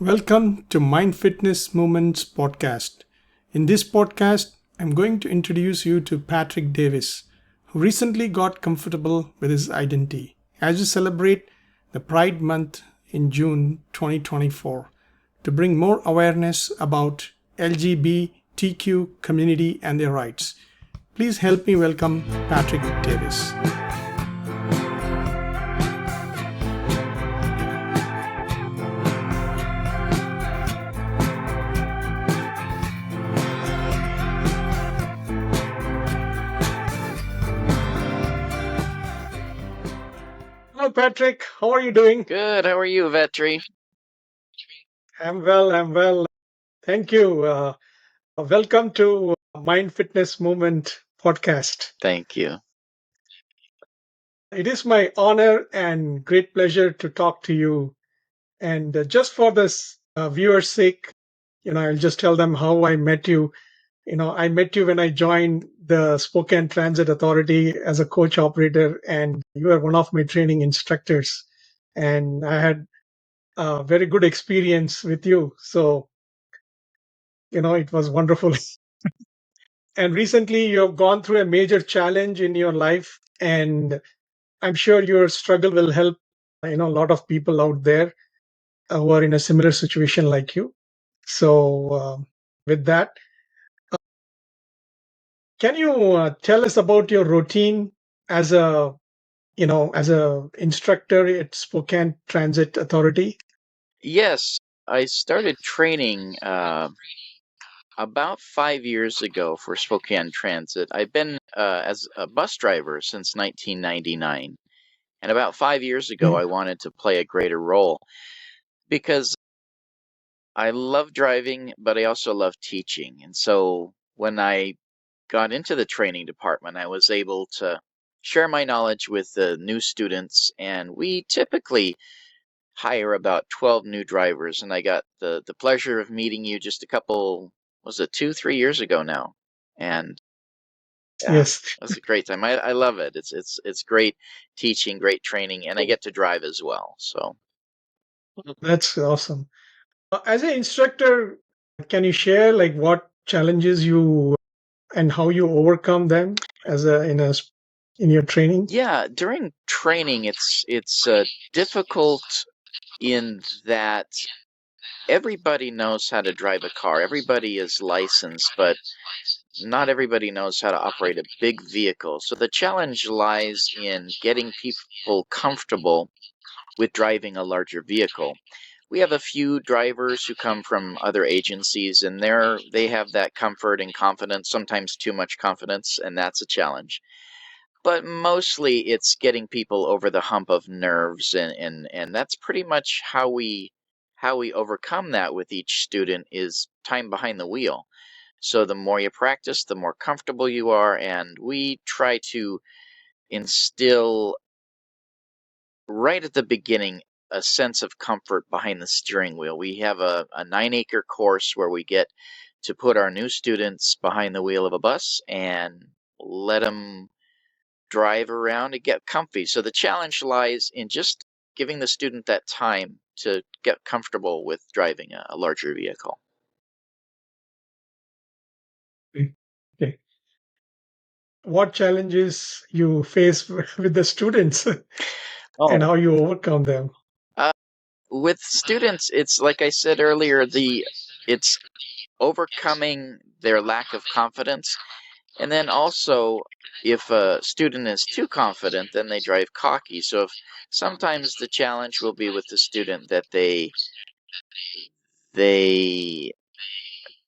Welcome to Mind Fitness Movements podcast. In this podcast, I'm going to introduce you to Patrick Davis, who recently got comfortable with his identity as we celebrate the Pride Month in June 2024 to bring more awareness about LGBTQ community and their rights. Please help me welcome Patrick Davis. Hello, Patrick. How are you doing? Good. How are you, Vetri? I'm well. Thank you. Welcome to Mind Fitness Movement podcast. Thank you. It is my honor and great pleasure to talk to you. And just for this viewer's sake, I'll just tell them how I met you. I met you when I joined the Spokane Transit Authority as a coach operator, and you were one of my training instructors. And I had a very good experience with you. So, it was wonderful. And recently, you have gone through a major challenge in your life, and I'm sure your struggle will help, a lot of people out there who are in a similar situation like you. So, with that, can you tell us about your routine as a instructor at Spokane Transit Authority? Yes, I started training about 5 years ago for Spokane Transit. I've been as a bus driver since 1999. And about 5 years ago, Mm. I wanted to play a greater role because I love driving, but I also love teaching. And so when I got into the training department, I was able to share my knowledge with the new students. And we typically hire about 12 new drivers, and I got the pleasure of meeting you just a couple, was it 2, 3 years ago now? And yeah, Yes, it was a great time. I love it. It's great teaching, great training, and I get to drive as well. So that's awesome. As an instructor, can you share like what challenges you and how you overcome them as in your training? yeah, during training, it's difficult in that everybody knows how to drive a car. Everybody is licensed, but not everybody knows how to operate a big vehicle. So the challenge lies in getting people comfortable with driving a larger vehicle. We have a few drivers who come from other agencies, and they have that comfort and confidence, sometimes too much confidence, and that's a challenge. But mostly it's getting people over the hump of nerves, and that's pretty much how we overcome that with each student is time behind the wheel. So the more you practice, the more comfortable you are, and we try to instill right at the beginning a sense of comfort behind the steering wheel. We have a 9-acre course where we get to put our new students behind the wheel of a bus and let them drive around and get comfy. So the challenge lies in just giving the student that time to get comfortable with driving a larger vehicle. Okay. What challenges you face with the students and Oh, how you overcome them? uh, with students, it's like I said earlier, it's overcoming their lack of confidence. And then also, if a student is too confident, then they drive cocky. So if sometimes the challenge will be with the student that they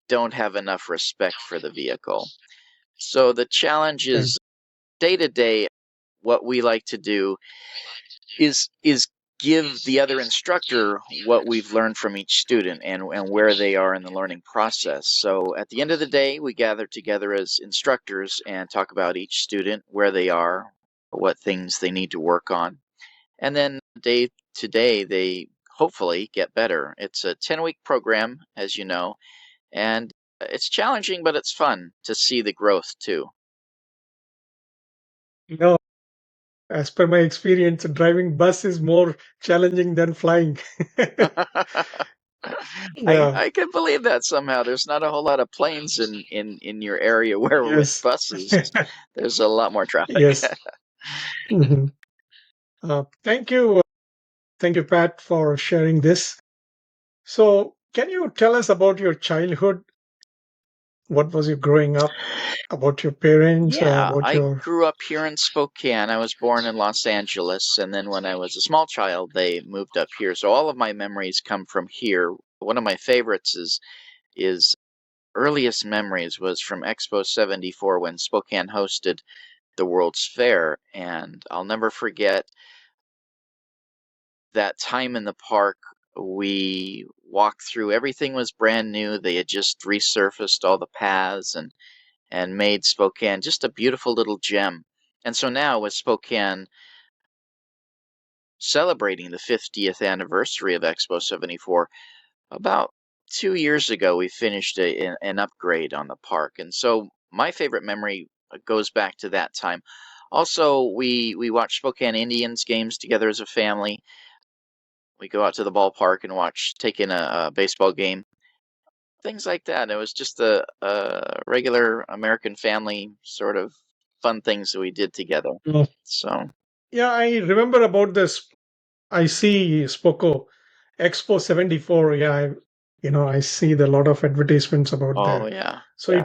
don't have enough respect for the vehicle. So the challenge Okay. is day to day. What we like to do is give the other instructor what we've learned from each student and where they are in the learning process. So at the end of the day, we gather together as instructors and talk about each student, where they are, what things they need to work on. And then day to day, they hopefully get better. It's a 10-week program, as you know, and it's challenging, but it's fun to see the growth too. No, as per my experience, driving bus is more challenging than flying. Yeah. I can believe that somehow. There's not a whole lot of planes in your area where with Yes. buses, there's a lot more traffic. Yes. Mhm. Thank you. Thank you, Pat, for sharing this. So, can you tell us about your childhood? What was you growing up? About your parents? Yeah, About I your grew up here in Spokane. I was born in Los Angeles, and then when I was a small child, they moved up here. So all of my memories come from here. One of my favorites is earliest memories was from Expo 74 when Spokane hosted the World's Fair, and I'll never forget that time in the park. We walked through, everything was brand new. They had just resurfaced all the paths and made Spokane just a beautiful little gem. And so now with Spokane celebrating the 50th anniversary of Expo 74, about 2 years ago we finished an upgrade on the park. And so my favorite memory goes back to that time. Also, we watch Spokane Indians games together as a family. We go out to the ballpark and take in a baseball game, things like that. It was just a regular American family sort of fun things that we did together. Oh, So, yeah, I remember about this. I see Expo 74. Yeah, I see the lot of advertisements about oh that. yeah, So yeah.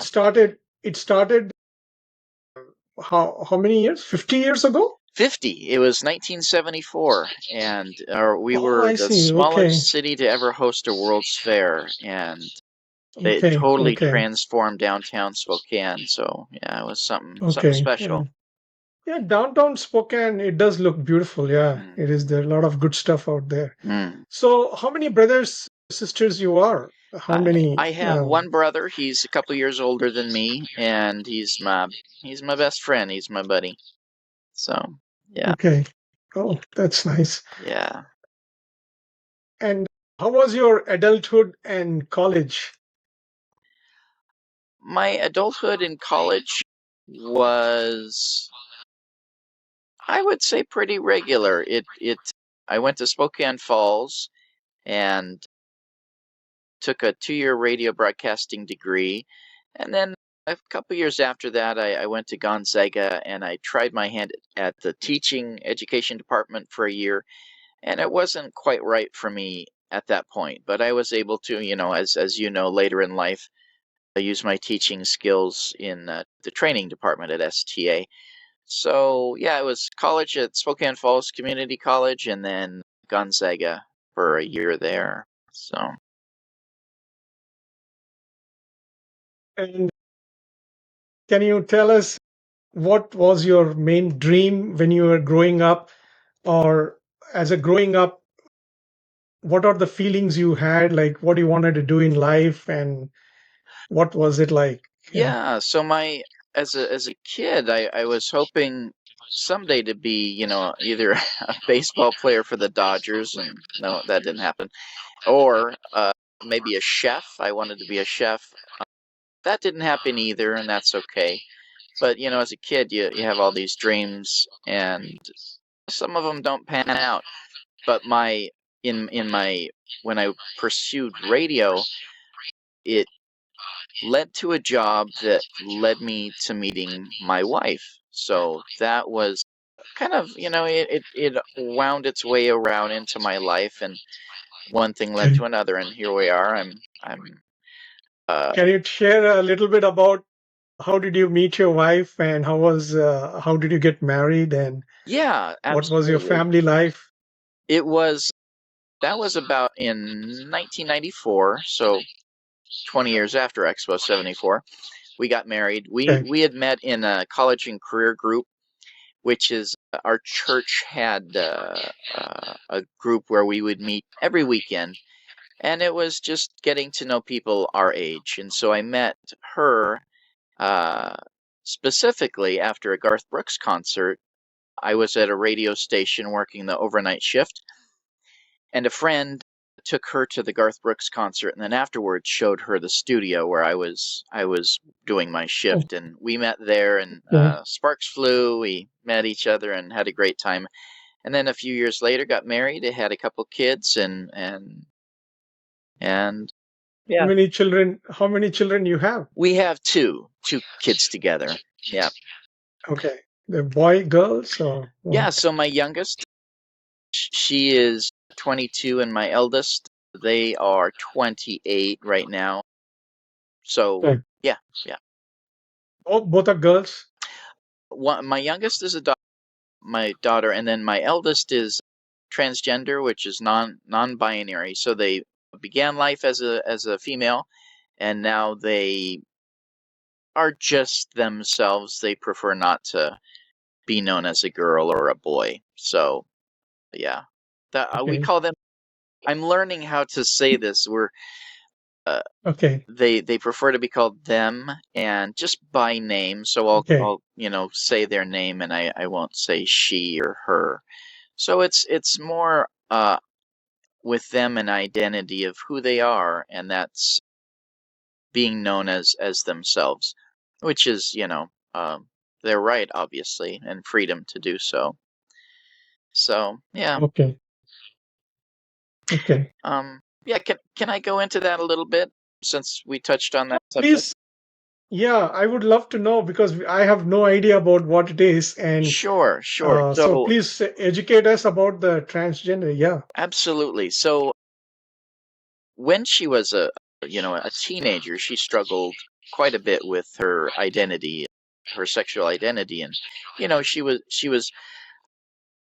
it started how many years? 50 years ago? 50. It was 1974, and we Oh, were I the see. Okay. smallest city to ever host a World's Fair, and it Okay. totally Okay. transformed downtown Spokane. So yeah, it was something Okay. Yeah. special. Yeah, downtown Spokane, it does look beautiful. Yeah, Mm. it is. There a lot of good stuff out there. Mm. So, how many brothers, sisters you are? How I many? I have one brother. He's a couple years older than me, and he's my best friend. He's my buddy. So yeah, Okay. Oh, that's nice. yeah. And how was your adulthood and college? My adulthood in college was, I would say, pretty regular. I went to Spokane Falls and took a 2-year radio broadcasting degree. And then a couple years after that, I went to Gonzaga and I tried my hand at the teaching education department for a year. And it wasn't quite right for me at that point, but I was able to, as you know, later in life, I use my teaching skills in the training department at STA. So yeah, it was college at Spokane Falls Community College and then Gonzaga for a year there. So And can you tell us what was your main dream when you were growing up, or as a growing up, what are the feelings you had? Like, what you wanted to do in life, and what was it like? Yeah. yeah, so my as a kid, I was hoping someday to be, either a baseball player for the Dodgers, and no, that didn't happen, or maybe a chef. I wanted to be a chef. That didn't happen either, and that's okay. But as a kid, you have all these dreams, and some of them don't pan out. But in my when I pursued radio, it led to a job that led me to meeting my wife. So that was kind of, it wound its way around into my life, and one thing led Okay. to another, and here we are. I'm uh Can you share a little bit about how did you meet your wife, and how did you get married, and yeah, what was your absolutely. family life? It was That was about in 1994, so 20 years after Expo 74. We got married. We Okay. we had met in a college and career group, which is our church had a group where we would meet every weekend, and it was just getting to know people our age. And so I met her uh, specifically after a Garth Brooks concert. I was at a radio station working the overnight shift, and a friend took her to the Garth Brooks concert, and then afterwards showed her the studio where I was doing my Oh, shift, and we met there, and okay. sparks flew. We met each other and had a great time, and then a few years later got married. I had a couple kids, and And How yeah, many children? How many children you have? we have two kids together. Yeah. Okay, the boy, girls, or Yeah, what? so my youngest, she is 22, and my eldest, they are 28 right now. So, Okay. yeah, yeah. Both are girls. My youngest is my daughter, and then my eldest is transgender, which is non-binary. So they began life as a female, and now they are just themselves. They prefer not to be known as a girl or a boy. So, yeah. We Okay. call them, I'm learning how to say this. Uh, Okay. they prefer to be called them, and just by name. So Okay. I'll say their name, and I won't say she or her. So it's more with them an identity of who they are, and that's being known as themselves, which is their right, obviously, and freedom to do so. So yeah. Okay. Okay. Yeah, can I go into that a little bit since we touched on that subject? Please. Yeah, I would love to know because I have no idea about what it is, and Sure, sure. so So please educate us about the transgender. Yeah. absolutely. So when she was a teenager, she struggled quite a bit with her identity, her sexual identity, and she was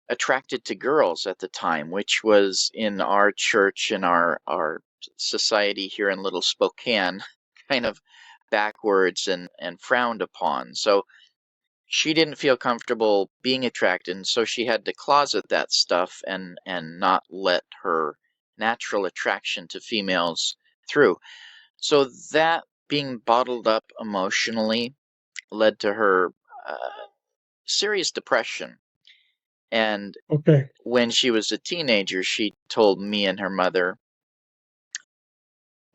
attracted to girls at the time, which was in our church and our society here in Little Spokane kind of backwards and frowned upon. So she didn't feel comfortable being attracted, and so she had to closet that stuff and not let her natural attraction to females through. So that being bottled up emotionally led to her serious depression. And Okay. when she was a teenager, she told me and her mother,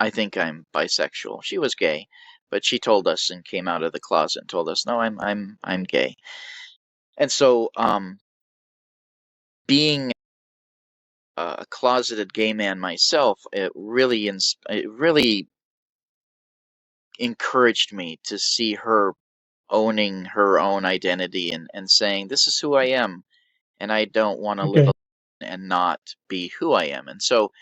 "I think I'm bisexual." She was gay, but she told us and came out of the closet and told us, "No, I'm gay." And so, being a closeted gay man myself, it really encouraged me to see her owning her own identity and saying, "This is who I am, and I don't want to live Okay. alone and not be who I am." And so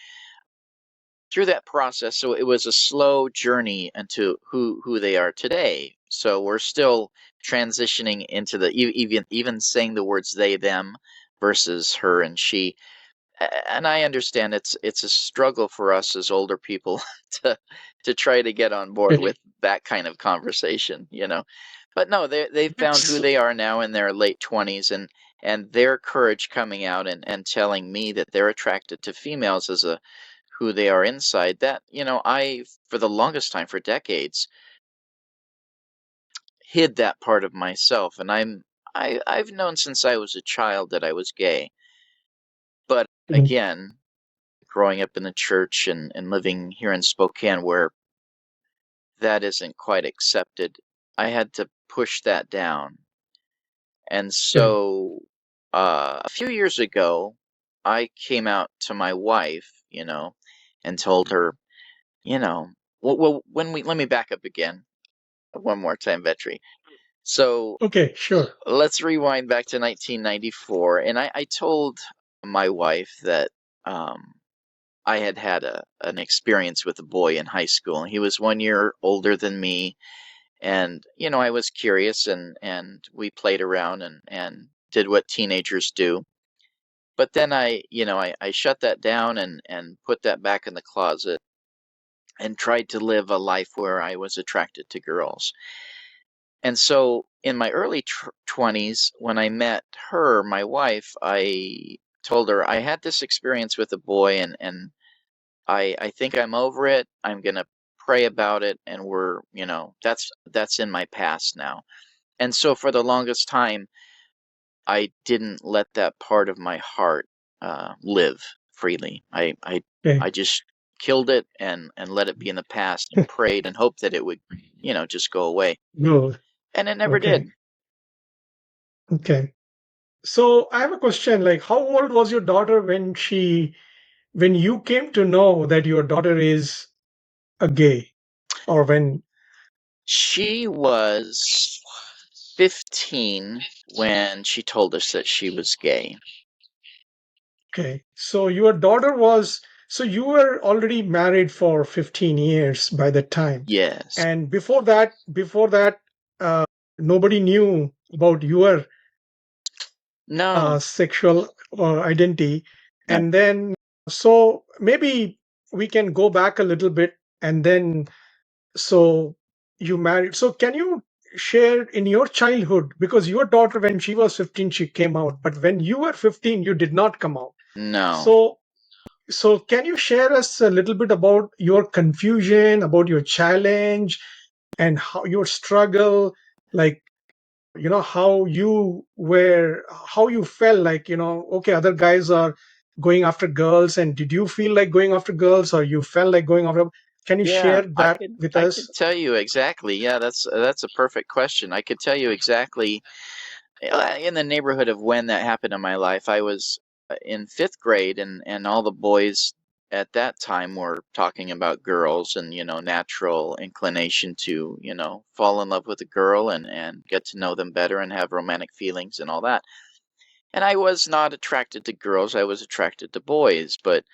through that process, so it was a slow journey into who they are today. So we're still transitioning into the even saying the words they them versus her and she. And I understand it's a struggle for us as older people to try to get on board Okay. with that kind of conversation. But no, they've found who It's they are now in their late 20s, and their courage coming out and telling me that they're attracted to females as a who they are inside. That I, for the longest time, for decades, hid that part of myself, and I've known since I was a child that I was gay. But mm, again, growing up in the church and living here in Spokane where that isn't quite accepted, I had to push that down. And okay. so a few years ago, I came out to my wife, and told her, you know, well, let me back up again one more time, Vetri. So Okay. Sure. let's rewind back to 1994. And I told my wife that I had an experience with a boy in high school, and he was 1 year older than me. And I was curious, and we played around and did what teenagers do. But then I shut that down and put that back in the closet and tried to live a life where I was attracted to girls. And so in my early 20s, when I met her, my wife, I told her I had this experience with a boy, and I think I'm over it. I'm gonna pray about it, and that's in my past now. And so for the longest time, I didn't let that part of my heart live freely. I Okay. just killed it and let it be in the past and prayed and hoped that it would, just go away. No. And it never Okay. did. Okay. So I have a question. Like, how old was your daughter when she when you came to know that your daughter is a gay, or when She was 15 when she told us that she was gay. okay, so your daughter was, so you were already married for 15 years by that time, Yes. and before that, uh, nobody knew about your No, sexual identity. no. And then, so maybe we can go back a little bit, and then, so you married. So can you share in your childhood, because your daughter, when she was 15, she came out, but when you were 15, you did not come out. No. So can you share us a little bit about your confusion, about your challenge, and how your struggle, like, how you felt, like, okay, other guys are going after girls, and did you feel like going after girls, or you felt like going after? Can you Yeah, share that with I us? could tell you exactly. Yeah, that's a perfect question. I could tell you exactly in the neighborhood of when that happened in my life. I was in fifth grade, and all the boys at that time were talking about girls and natural inclination to fall in love with a girl and get to know them better and have romantic feelings and all that. And I was not attracted to girls. I was attracted to boys, but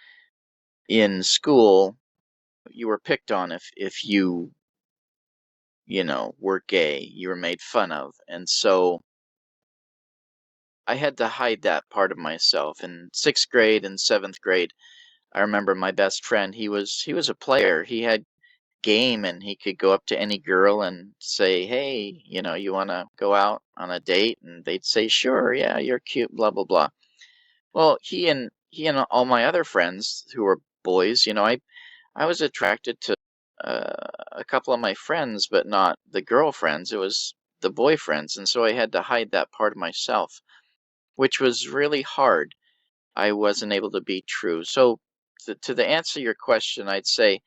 in school you were picked on if were gay. You were made fun of. And so I had to hide that part of myself. In sixth grade and seventh grade, I remember my best friend, he was a player. He had game and he could go up to any girl and say, "Hey, you want to go out on a date?" And they'd say, "Sure, yeah, you're cute, blah blah blah." Well, he and all my other friends who were boys, I was attracted to a couple of my friends, but not the girlfriends. It was the boyfriends, and so I had to hide that part of myself, which was really hard. I wasn't able to be true. So, to the answer your question, I'd say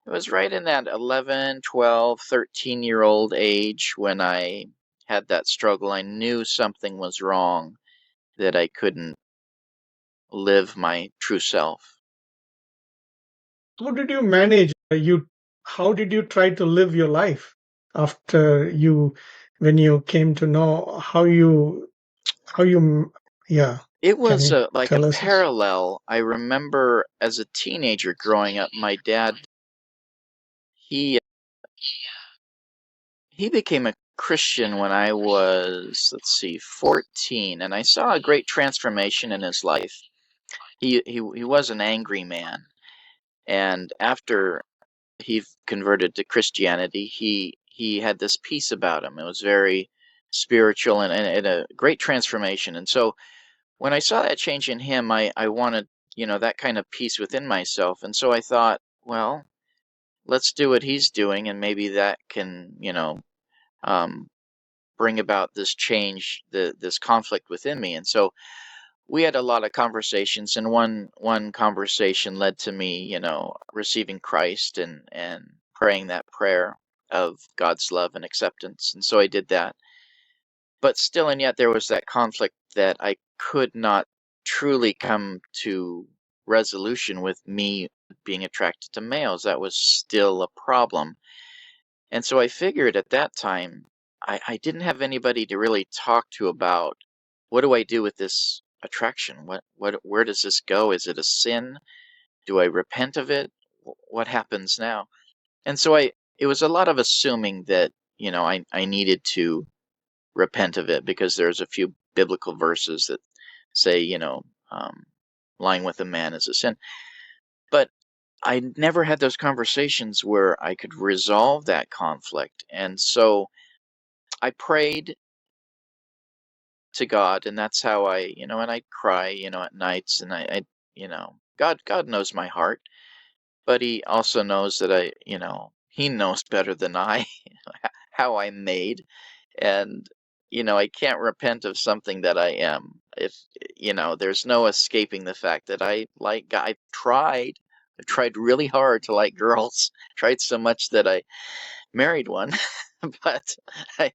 it was right in that 11, 12, 13-year-old age when I had that struggle. I knew something was wrong, that I couldn't live my true self. How did you manage, how did you try to live your life after you, when you came to know how you yeah, It can was you like a tell us this? parallel. I remember as a teenager growing up, my dad, he he became a Christian when I was, let's see, 14, and I saw a great transformation in his life. He was an angry man, and after he converted to Christianity, he had this peace about him. It was very spiritual and a great transformation. And so when I saw that change in him, I wanted, that kind of peace within myself. And so I thought, well, let's do what he's doing, and maybe that can, um, bring about this change, this conflict within me. And so we had a lot of conversations, and one conversation led to me, receiving Christ and praying that prayer of God's love and acceptance. And so I did that. But still, and yet there was that conflict that I could not truly come to resolution with me being attracted to males. That was still a problem. And so I figured at that time, I didn't have anybody to really talk to about what do I do with this attraction? Where does this go? Is it a sin? Do I repent of it? What happens now? And so it was a lot of assuming that, I needed to repent of it because there's a few biblical verses that say, lying with a man is a sin. But I never had those conversations where I could resolve that conflict. And so I prayed to God, and that's how and I cry, at nights, and God knows my heart, but He also knows that He knows better than I how I'm made, and I can't repent of something that I am. If there's no escaping the fact that I like. I've tried really hard to like girls. Tried so much that I married one, but I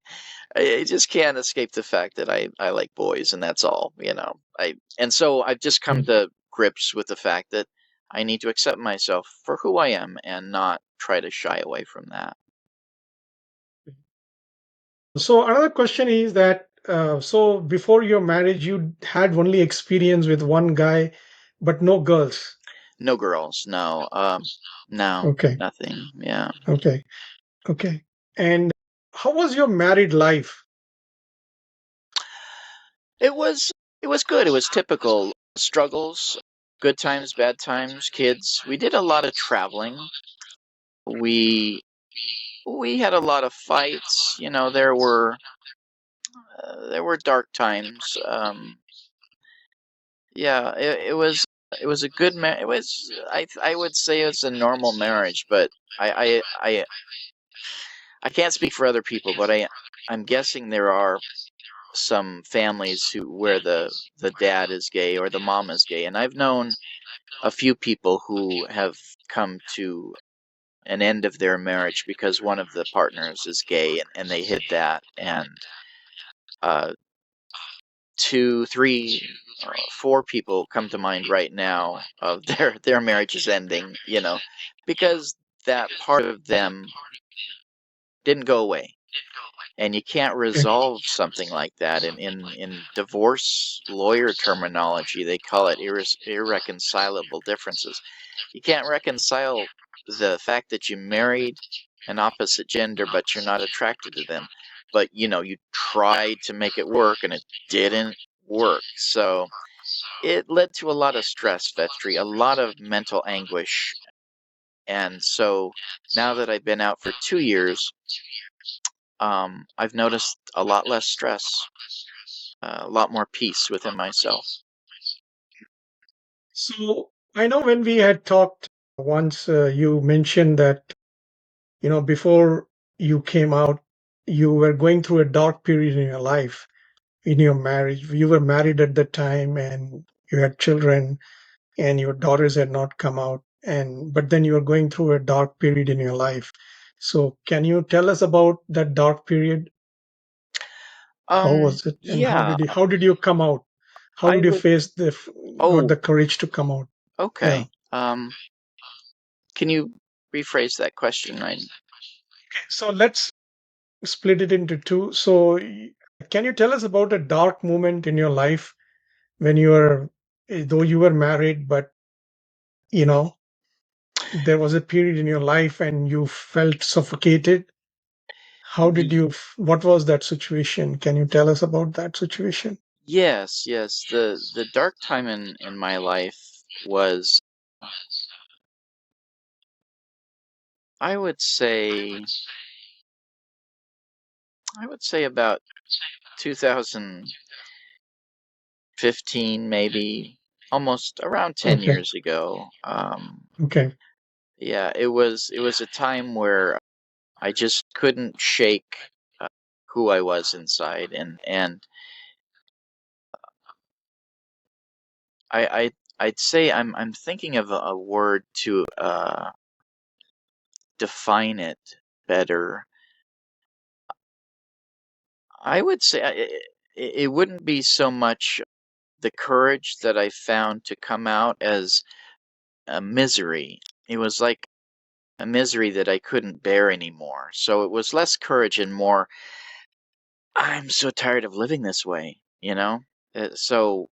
I just can't escape the fact that I like boys, and that's all. And so I've just come Mm. to grips with the fact that I need to accept myself for who I am and not try to shy away from that. So another question is that so before your marriage, you had only experience with one guy, but no girls. No girls, no, no, Okay, nothing. Yeah. okay, okay. And how was your married life? It was it was good. It was typical struggles, good times, bad times, kids. We did a lot of traveling. We we had a lot of fights. You know, there were dark times. Yeah, it was a good it was I would say it's a normal marriage, but I can't speak for other people, but I'm guessing there are some families where the dad is gay or the mom is gay, and I've known a few people who have come to an end of their marriage because one of the partners is gay, and they hid that, and uh, two, three, four people come to mind right now of their marriage is ending, you know, because that part of them didn't go away. And you can't Okay, resolve something like that. In divorce lawyer terminology, they call it irreconcilable differences. You can't reconcile the fact that you married an opposite gender, but you're not attracted to them. But you know, you tried to make it work and it didn't work. So it led to a lot of stress, Vetri, a lot of mental anguish. And so now that I've been out for 2 years, I've noticed a lot less stress, a lot more peace within myself. so I know when we had talked once, you mentioned that before you came out, you were going through a dark period in your life, in your marriage. You were married at the time, and you had children, and your daughters had not come out, and but then you were going through a dark period in your life. So can you tell us about that dark period? How was it, and Yeah, how did you come out? How I did you would. face got Oh, the courage to come out? Yeah. okay. Can you rephrase that question? Right. So let's split it into two. So can you tell us about a dark moment in your life when you were, though you were married, but you know there was a period in your life and you felt suffocated? How did Y- you, what was that situation? Can you tell us about that situation? yes, yes. The dark time in my life was, I would say, about 2015, maybe almost around 10 Okay. years ago. Okay. Yeah, it was a time where I just couldn't shake uh, who I was inside, and I'd say I'm thinking of a word to define it better. I would say it wouldn't be so much the courage that I found to come out as a misery. It was like a misery that I couldn't bear anymore. So it was less courage and more, I'm so tired of living this way, you know? So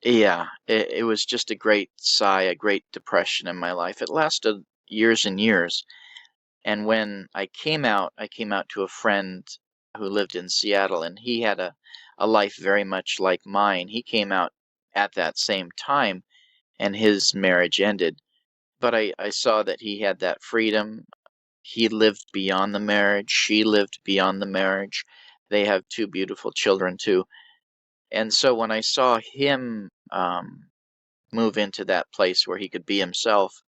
yeah, it was just a great sigh, a great depression in my life. It lasted years and years. And when I came out to a friend who lived in Seattle, and he had a life very much like mine. He came out at that same time, and his marriage ended. But I saw that he had that freedom. He lived beyond the marriage. She lived beyond the marriage. They have two beautiful children too. And so when I saw him move into that place where he could be himself,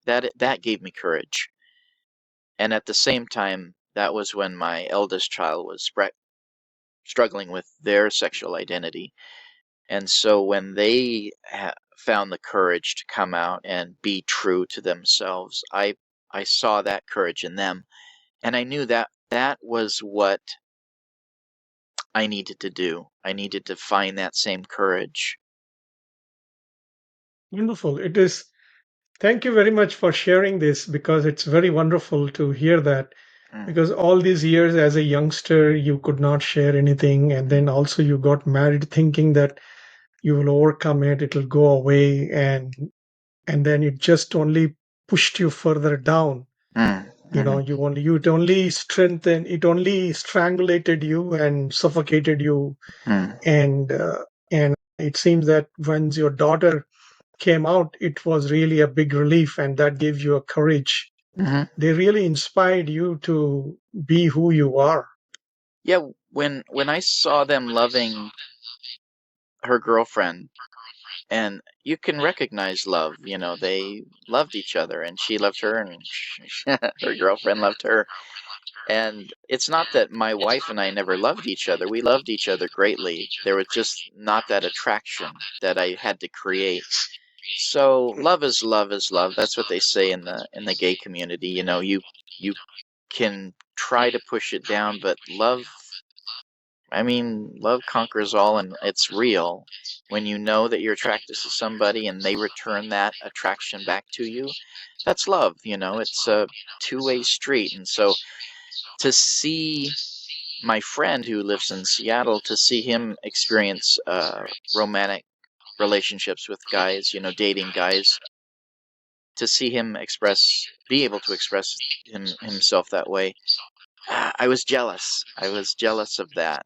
that gave me courage. And at the same time, that was when my eldest child was struggling with their sexual identity. And so when they found the courage to come out and be true to themselves, I saw that courage in them, and I knew that that was what I needed to do. I needed to find that same courage. Wonderful. It is. Thank you very much for sharing this because it's very wonderful to hear that. Mm, Because all these years as a youngster, you could not share anything. And then also you got married thinking that you will overcome it, it'll go away. And then it just only pushed you further down. mm, You know, mhm, it only strengthened, it only strangulated you and suffocated you. mm, And it seems that once your daughter came out, it was really a big relief, and that gave you a courage. mhm. They really inspired you to be who you are. Yeah, when I saw them loving her girlfriend, and you can recognize love, they loved each other, and she loved her, and her girlfriend loved her. And it's not that my wife and I never loved each other. We loved each other greatly. There was just not that attraction that I had to create. So love is love is love. That's what they say in the gay community. You can try to push it down, but love conquers all, and it's real. When you know that you're attracted to somebody and they return that attraction back to you, that's love. It's a two-way street. And so to see my friend who lives in Seattle, to see him experience romantic relationships with guys, dating guys, to see him be able to express himself that way, I was jealous. I was jealous of that.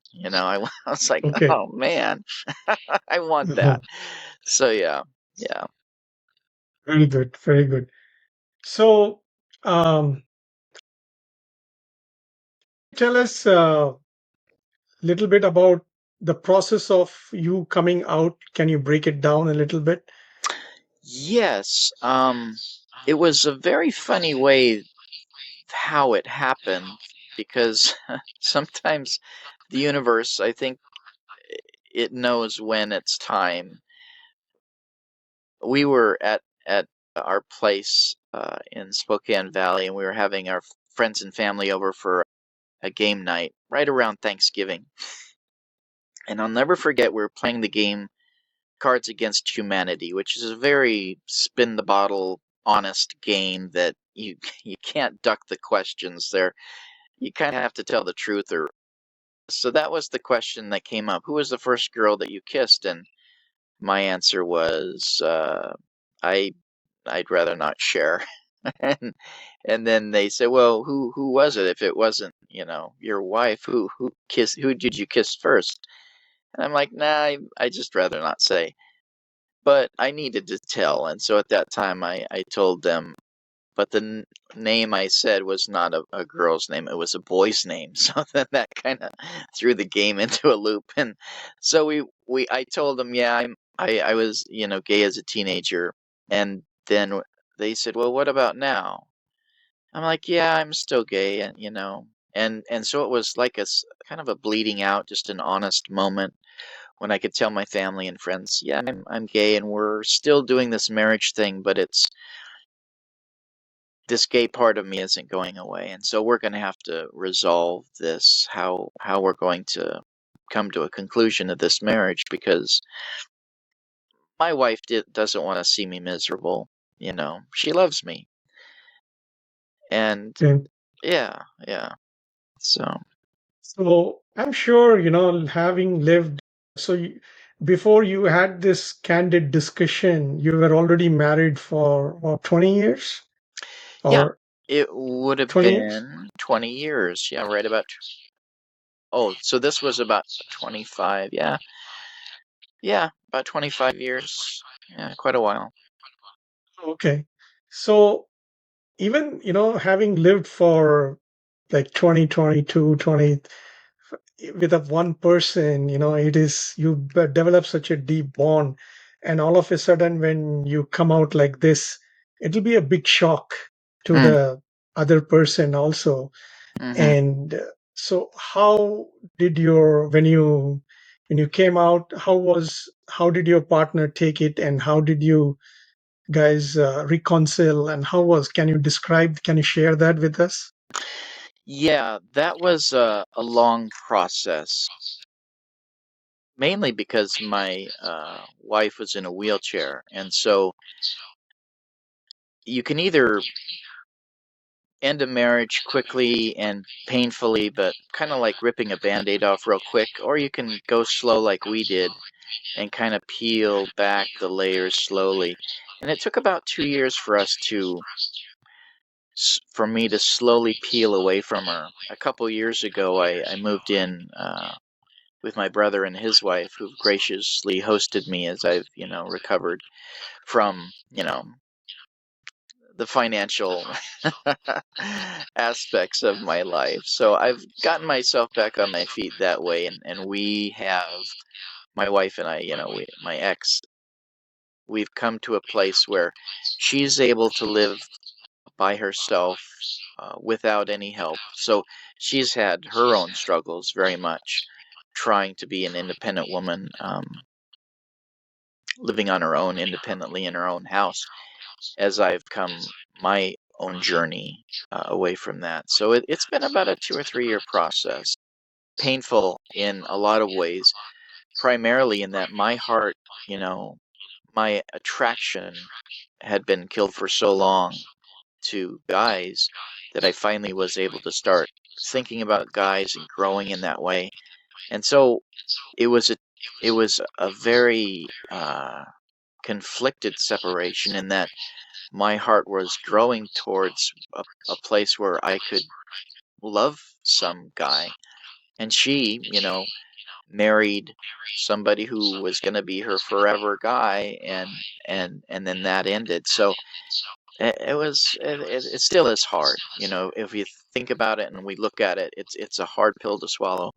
I was like, Okay. oh man, I want that. Uh-huh. So yeah, yeah, Very good. Very good. So, tell us a little bit about the process of you coming out. Can you break it down a little bit? yes. It was a very funny way how it happened because sometimes the universe, I think, it knows when it's time. We were at our place in Spokane Valley, and we were having our friends and family over for a game night right around Thanksgiving. And I'll never forget we were playing the game Cards Against Humanity, which is a very spin the bottle, honest game that you can't duck the questions there. You kind of have to tell the truth. Or so that was the question that came up. Who was the first girl that you kissed? And my answer was I I'd rather not share. and and then they said, well, who was it? If it wasn't, your wife, who did you kiss first? And I'm like, nah, I just rather not say. But I needed to tell, and so at that time I told them. But the name I said was not a girl's name; it was a boy's name. So then that kind of threw the game into a loop. And so I told them, yeah, I was gay as a teenager, and then they said, well, what about now? I'm like, yeah, I'm still gay, and and so it was like kind of a bleeding out, just an honest moment when I could tell my family and friends, yeah, I'm gay, and we're still doing this marriage thing, but it's this gay part of me isn't going away, and so we're going to have to resolve this, how we're going to come to a conclusion of this marriage, because my wife doesn't want to see me miserable. She loves me, and And yeah, yeah. So so I'm sure, having lived, so before you had this candid discussion, you were already married for what, 20 years yeah, or it would have 20 years? been 20 years. Yeah, right about. Oh, so this was about 25. Yeah, yeah, about 25 years. Yeah, quite a while. Okay. So even, having lived for like 20, 22, 20 with a one person, it is, you develop such a deep bond. And all of a sudden, when you come out like this, it'll be a big shock to Mm, the other person also. mm-hmm. And so how did when you came out, how did your partner take it, and how did you guys reconcile, and can you share that with us? Yeah, that was a long process. mainly because my wife was in a wheelchair. And so you can either end a marriage quickly and painfully, but kind of like ripping a band-aid off real quick, or you can go slow like we did and kind of peel back the layers slowly. And it took about 2 years for us for me to slowly peel away from her. A couple years ago, I moved in with my brother and his wife, who've graciously hosted me as I've, recovered from, the financial aspects of my life. So I've gotten myself back on my feet that way, and we have, my wife and I, my ex, we've come to a place where she's able to live by herself without any help. So she's had her own struggles very much trying to be an independent woman, living on her own independently in her own house as I've come my own journey away from that. So it's been about a 2 or 3 year process, painful in a lot of ways, primarily in that my heart, my attraction had been killed for so long to guys that I finally was able to start thinking about guys and growing in that way. And so it was a it was a very conflicted separation in that my heart was growing towards a place where I could love some guy, and she, married somebody who was going to be her forever guy, and then that ended. So it still is hard, if you think about it and we look at it, it's a hard pill to swallow,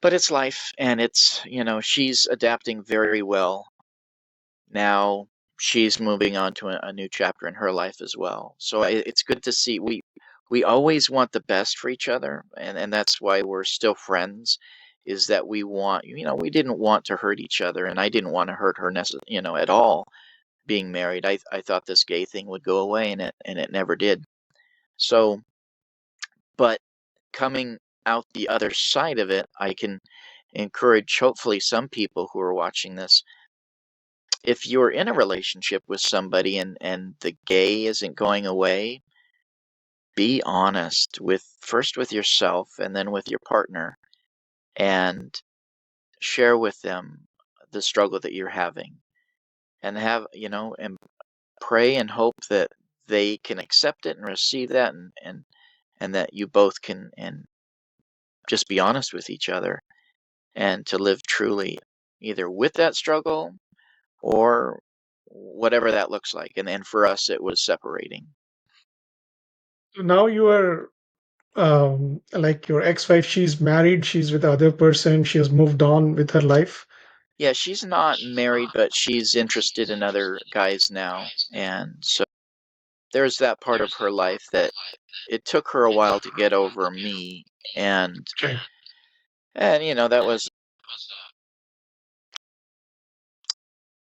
but it's life, and it's, she's adapting very well now. She's moving on to a new chapter in her life as well. So it's good to see. We always want the best for each other, and that's why we're still friends. Is that we want, we didn't want to hurt each other, and I didn't want to hurt her, at all. Being married, I thought this gay thing would go away, and it never did. So, but coming out the other side of it, I can encourage hopefully some people who are watching this. If you're in a relationship with somebody and the gay isn't going away, be honest with yourself and then with your partner, and share with them the struggle that you're having, and and pray and hope that they can accept it and receive that, and that you both can and just be honest with each other, and to live truly either with that struggle or whatever that looks like. And for us, it was separating. So now you are like your ex-wife, she's married, she's with the other person, she has moved on with her life. Yeah, she's not married, but she's interested in other guys now. And so there's that part of her life that it took her a while to get over me. And, Okay. that was,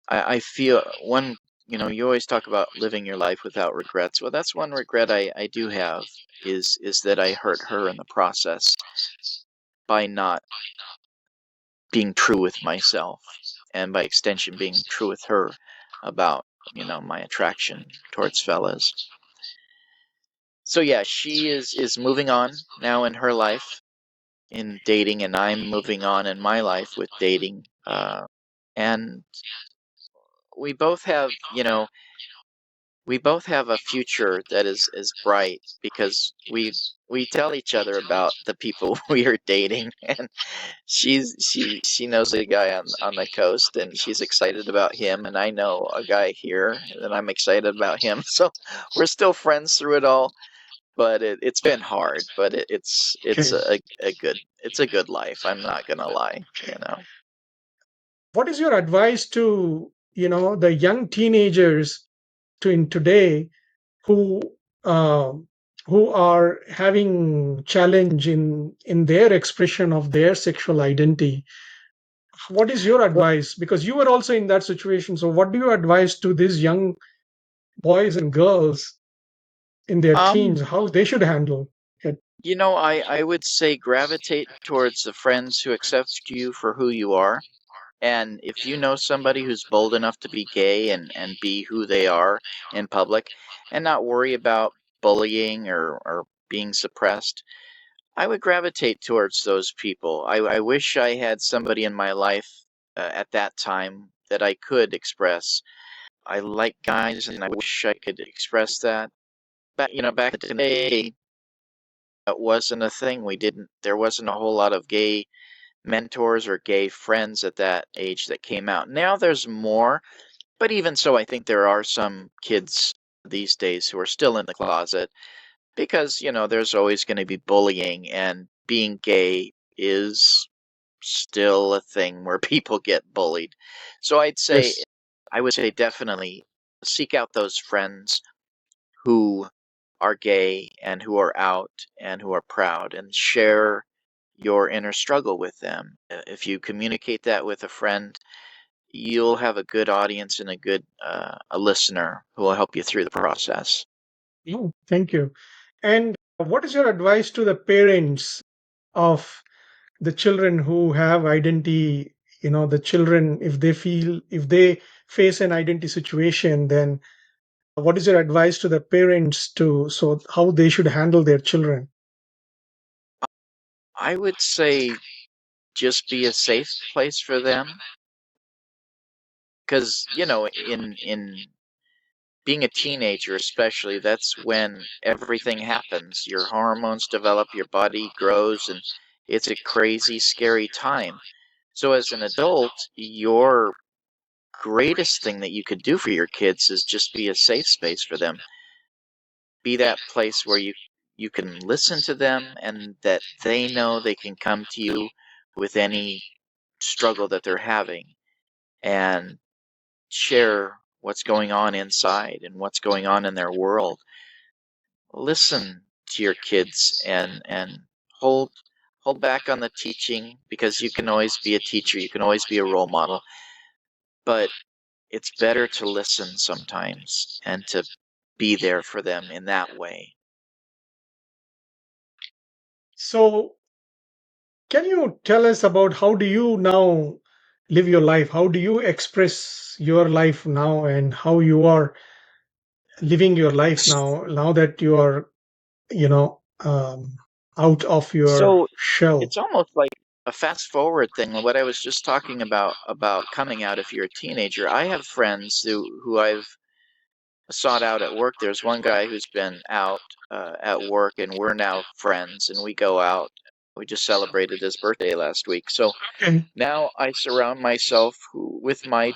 I feel one, you always talk about living your life without regrets. Well, that's one regret I do have, is that I hurt her in the process by not being true with myself, and by extension being true with her about, my attraction towards fellas. So yeah, she is moving on now in her life in dating, and I'm moving on in my life with dating. And we both have, a future that is bright, because we tell each other about the people we are dating, and she knows a guy on the coast, and she's excited about him, and I know a guy here, and I'm excited about him. So we're still friends through it all, but it's been hard, but it's Okay. a good life. I'm not gonna lie, What is your advice to, the young teenagers to in today who uh, who are having challenge in their expression of their sexual identity? What is your Well, advice? Because you were also in that situation. So what do you advise to these young boys and girls in their um, teens, how they should handle it? I would say gravitate towards the friends who accept you for who you are. And if you know somebody who's bold enough to be gay and be who they are in public and not worry about bullying or being suppressed, I would gravitate towards those people. I wish I had somebody in my life at that time that I could express. I like guys and I wish I could express that. Back in the day, that wasn't a thing. There wasn't a whole lot of gay mentors or gay friends at that age that came out. Now there's more, but even so, I think there are some kids these days who are still in the closet because, there's always going to be bullying, and being gay is still a thing where people get bullied. So Yes. I would say definitely seek out those friends who are gay and who are out and who are proud, and share your inner struggle with them. If you communicate that with a friend, you'll have a good audience and a listener who will help you through the process. Oh, thank you. And what is your advice to the parents of the children who have identity, the children, if they face an identity situation, then what is your advice to the parents to so how they should handle their children? I would say just be a safe place for them because, in being a teenager, especially, that's when everything happens. Your hormones develop, your body grows, and it's a crazy, scary time. So, as an adult, your greatest thing that you could do for your kids is just be a safe space for them. Be that place where you can listen to them and that they know they can come to you with any struggle that they're having and share what's going on inside and what's going on in their world. Listen to your kids and hold hold back on the teaching, because you can always be a teacher, you can always be a role model, but it's better to listen sometimes and to be there for them in that way. So can you tell us about how do you now live your life? How do you express your life now and how you are living your life now that you are, out of your So shell? it's almost like a fast forward thing. What I was just talking about coming out if you're a teenager. I have friends who I've sought out at work. There's one guy who's been out at work, and we're now friends, and we go out. We just celebrated his birthday last week. So Okay. now I surround myself with my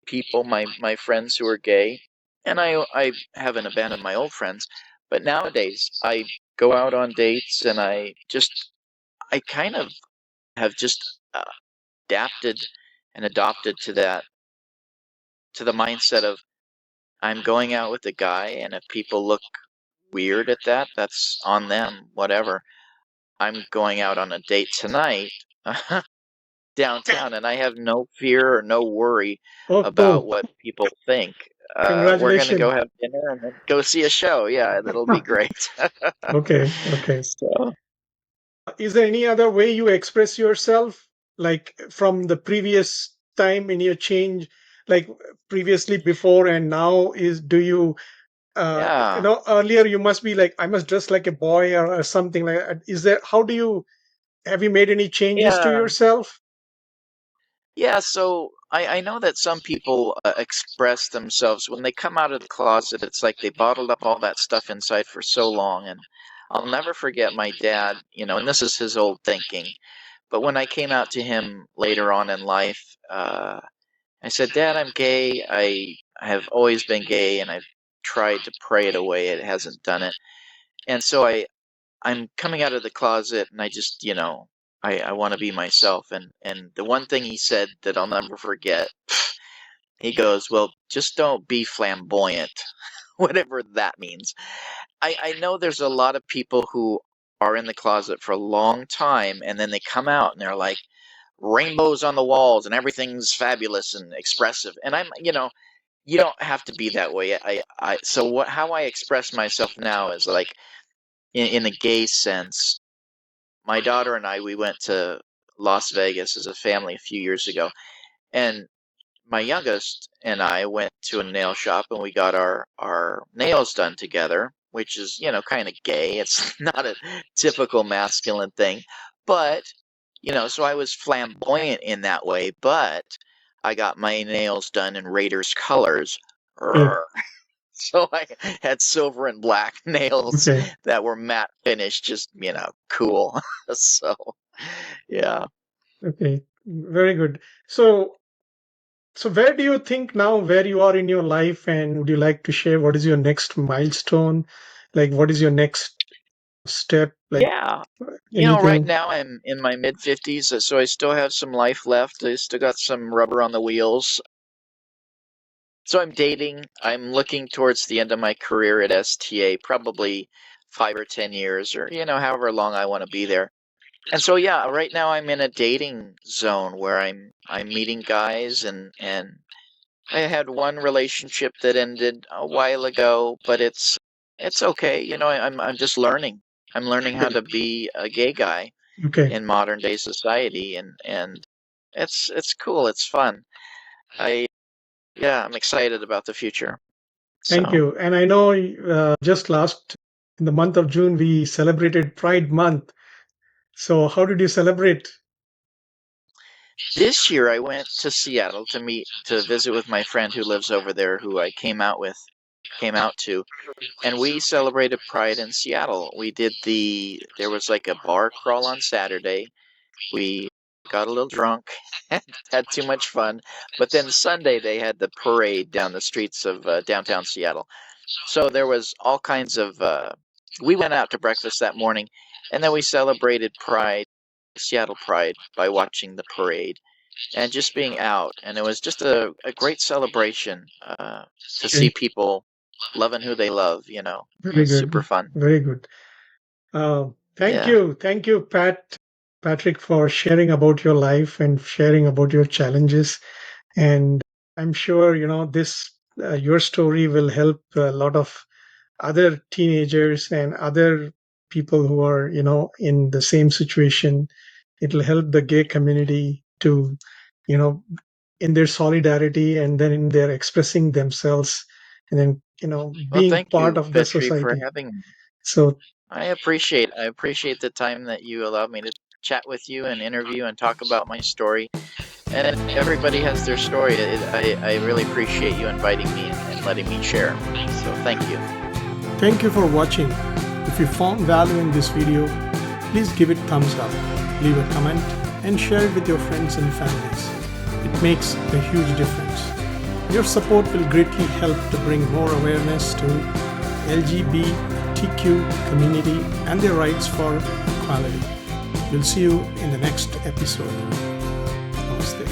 people, my friends who are gay, and I haven't abandoned my old friends. But nowadays, I go out on dates, and I kind of have just adapted and adopted to the mindset of I'm going out with a guy, and if people look weird at that, that's on them, whatever. I'm going out on a date tonight Okay. downtown, and I have no fear or no worry Oh, about cool. what people think. We're going to go Congratulations. have dinner and then go see a show. Yeah, that'll be great. Okay. Okay. So, Is there any other way you express yourself, like from the previous time in your change, like previously, before, and now? Is do you, yeah. earlier you must be like, I must dress like a boy or something like that. Is there, how do you, have you made any changes to Yeah. yourself? Yeah, so I know that some people express themselves when they come out of the closet. It's like they bottled up all that stuff inside for so long. And I'll never forget my dad, and this is his old thinking. But when I came out to him later on in life, I said, Dad, I'm gay. I have always been gay, and I've tried to pray it away. It hasn't done it. And so I'm coming out of the closet, and I just, I want to be myself. And the one thing he said that I'll never forget, he goes, well, just don't be flamboyant, whatever that means. I know there's a lot of people who are in the closet for a long time, and then they come out and they're like rainbows on the walls and everything's fabulous and expressive. And you don't have to be that way. So how I express myself now is like, in a gay sense. My daughter and I, we went to Las Vegas as a family a few years ago, and my youngest and I went to a nail shop and we got our nails done together, which is, kind of gay. It's not a typical masculine thing, but, so I was flamboyant in that way, but I got my nails done in Raiders colors. Okay. So I had silver and black nails Okay. that were matte finish, just, cool. So, yeah. Okay. Very good. So where do you think now where you are in your life, and would you like to share what is your next milestone? Like what is your next step? Like Yeah. Right anything? now I'm in my mid 50s, so I still have some life left. I still got some rubber on the wheels. So I'm dating. I'm looking towards the end of my career at STA, probably 5 or 10 years, or however long I want to be there. And so yeah, right now I'm in a dating zone where I'm meeting guys, and I had one relationship that ended a while ago, but it's okay. I'm just learning. I'm learning how to be a gay guy Okay. in modern day society, and it's cool. It's fun. I'm excited about the future. Thank So you. And I know just last in the month of June we celebrated Pride Month. So how did you celebrate? this year I went to Seattle to visit with my friend who lives over there, who I came out to, and we celebrated Pride in Seattle. There was like a bar crawl on Saturday. We got a little drunk, had too much fun, but then Sunday they had the parade down the streets of downtown Seattle. So there was all kinds of. We went out to breakfast that morning, and then we celebrated Pride, Seattle Pride, by watching the parade and just being out. And it was just a great celebration to see Okay. people loving who they love. It Very was super good. fun. Very good. Thank Yeah. you. Thank you, Patrick, for sharing about your life and sharing about your challenges. And I'm sure, this, your story will help a lot of other teenagers and other people who are, in the same situation. It'll help the gay community to, you know, in their solidarity and then in their expressing themselves and then, Well, being thank part you, of the Petri, for society. having me. So I appreciate the time that you allowed me to chat with you and interview and talk about my story. And everybody has their story. I really appreciate you inviting me and letting me share. So thank you. thank you for watching. If you found value in this video, please give it thumbs up, leave a comment, and share it with your friends and families. It makes a huge difference. Your support will greatly help to bring more awareness to LGBTQ community and their rights for equality. We'll see you in the next episode. Namaste.